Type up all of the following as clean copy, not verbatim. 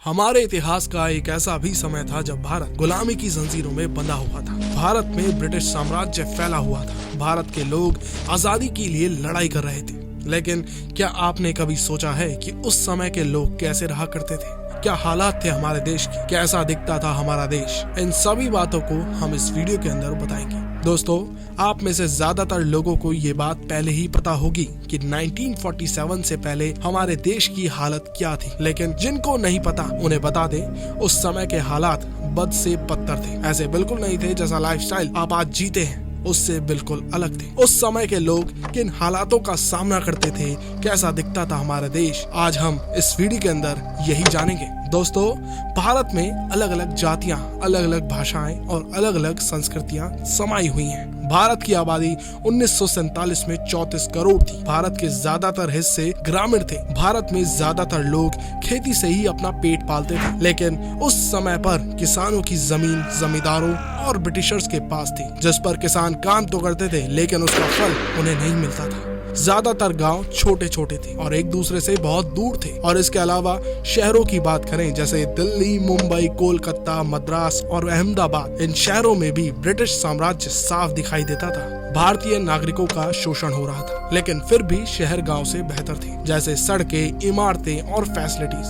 हमारे इतिहास का एक ऐसा भी समय था जब भारत गुलामी की जंजीरों में बंधा हुआ था। भारत में ब्रिटिश साम्राज्य फैला हुआ था। भारत के लोग आजादी के लिए लड़ाई कर रहे थे। लेकिन क्या आपने कभी सोचा है कि उस समय के लोग कैसे रहा करते थे? क्या हालात थे हमारे देश के? कैसा दिखता था हमारा देश? इन सभी बातों को हम इस वीडियो के अंदर बताएंगे। दोस्तों, आप में से ज्यादातर लोगों को ये बात पहले ही पता होगी कि 1947 से पहले हमारे देश की हालत क्या थी। लेकिन जिनको नहीं पता उन्हें बता दें, उस समय के हालात बद से बदतर थे। ऐसे बिल्कुल नहीं थे जैसा लाइफस्टाइल आप आज जीते हैं, उससे बिल्कुल अलग थे। उस समय के लोग किन हालातों का सामना करते थे, कैसा दिखता था हमारा देश, आज हम इस वीडियो के अंदर यही जानेंगे। दोस्तों, भारत में अलग अलग जातियां, अलग अलग भाषाएं और अलग अलग संस्कृतियां समाई हुई हैं। भारत की आबादी 1947 में 34 करोड़ थी। भारत के ज्यादातर हिस्से ग्रामीण थे। भारत में ज्यादातर लोग खेती से ही अपना पेट पालते थे। लेकिन उस समय पर किसानों की जमीन जमींदारों और ब्रिटिशर्स के पास थी, जिस पर किसान काम तो करते थे लेकिन उसका फल उन्हें नहीं मिलता था। ज्यादातर गांव छोटे छोटे थे और एक दूसरे से बहुत दूर थे। और इसके अलावा शहरों की बात करें जैसे दिल्ली, मुंबई, कोलकाता, मद्रास और अहमदाबाद, इन शहरों में भी ब्रिटिश साम्राज्य साफ दिखाई देता था। भारतीय नागरिकों का शोषण हो रहा था, लेकिन फिर भी शहर गांव से बेहतर थे। जैसे सड़कें, इमारतें और फैसिलिटीज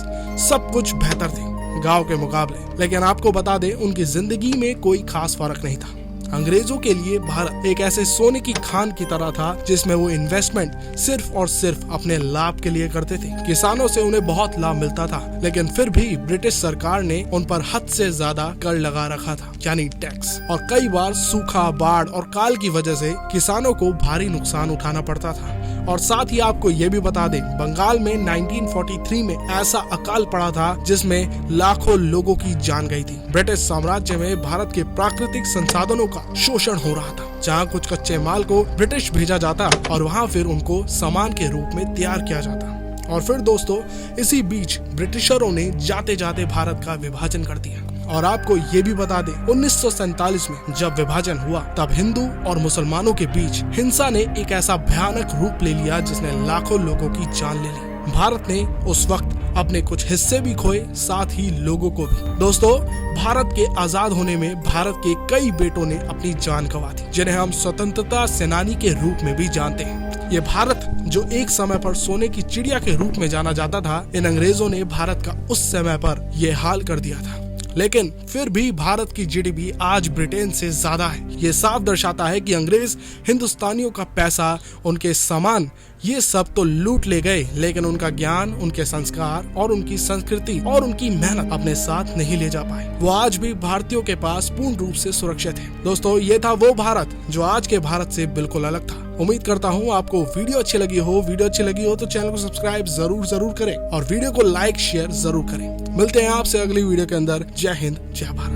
सब कुछ बेहतर थे गांव के मुकाबले। लेकिन आपको बता दें, उनकी जिंदगी में कोई खास फर्क नहीं था। अंग्रेजों के लिए भारत एक ऐसे सोने की खान की तरह था जिसमें वो इन्वेस्टमेंट सिर्फ और सिर्फ अपने लाभ के लिए करते थे। किसानों से उन्हें बहुत लाभ मिलता था, लेकिन फिर भी ब्रिटिश सरकार ने उन पर हद से ज्यादा कर लगा रखा था, यानी टैक्स। और कई बार सूखा, बाढ़ और काल की वजह से किसानों को भारी नुकसान उठाना पड़ता था। और साथ ही आपको ये भी बता दें, बंगाल में 1943 में ऐसा अकाल पड़ा था जिसमें लाखों लोगों की जान गई थी। ब्रिटिश साम्राज्य में भारत के प्राकृतिक संसाधनों का शोषण हो रहा था, जहाँ कुछ कच्चे माल को ब्रिटिश भेजा जाता और वहाँ फिर उनको सामान के रूप में तैयार किया जाता। और फिर दोस्तों, इसी बीच ब्रिटिशरों ने जाते जाते भारत का विभाजन कर दिया। और आपको ये भी बता दें, 1947 में जब विभाजन हुआ तब हिंदू और मुसलमानों के बीच हिंसा ने एक ऐसा भयानक रूप ले लिया जिसने लाखों लोगों की जान ले ली। भारत ने उस वक्त अपने कुछ हिस्से भी खोए, साथ ही लोगों को भी। दोस्तों, भारत के आजाद होने में भारत के कई बेटों ने अपनी जान गंवा दी, जिन्हें हम स्वतंत्रता सेनानी के रूप में भी जानते हैं। ये भारत जो एक समय पर सोने की चिड़िया के रूप में जाना जाता था, इन अंग्रेजों ने भारत का उस समय पर ये हाल कर दिया था। लेकिन फिर भी भारत की जीडीपी आज ब्रिटेन से ज्यादा है। ये साफ दर्शाता है कि अंग्रेज हिंदुस्तानियों का पैसा, उनके सामान, ये सब तो लूट ले गए, लेकिन उनका ज्ञान, उनके संस्कार और उनकी संस्कृति और उनकी मेहनत अपने साथ नहीं ले जा पाए। वो आज भी भारतीयों के पास पूर्ण रूप से सुरक्षित है। दोस्तों, ये था वो भारत जो आज के भारत से बिल्कुल अलग था। उम्मीद करता हूँ आपको वीडियो अच्छी लगी हो। वीडियो अच्छी लगी हो तो चैनल को सब्सक्राइब जरूर करें और वीडियो को लाइक शेयर जरूर करें। मिलते हैं आपसे अगली वीडियो के अंदर। जय हिंद, जय भारत।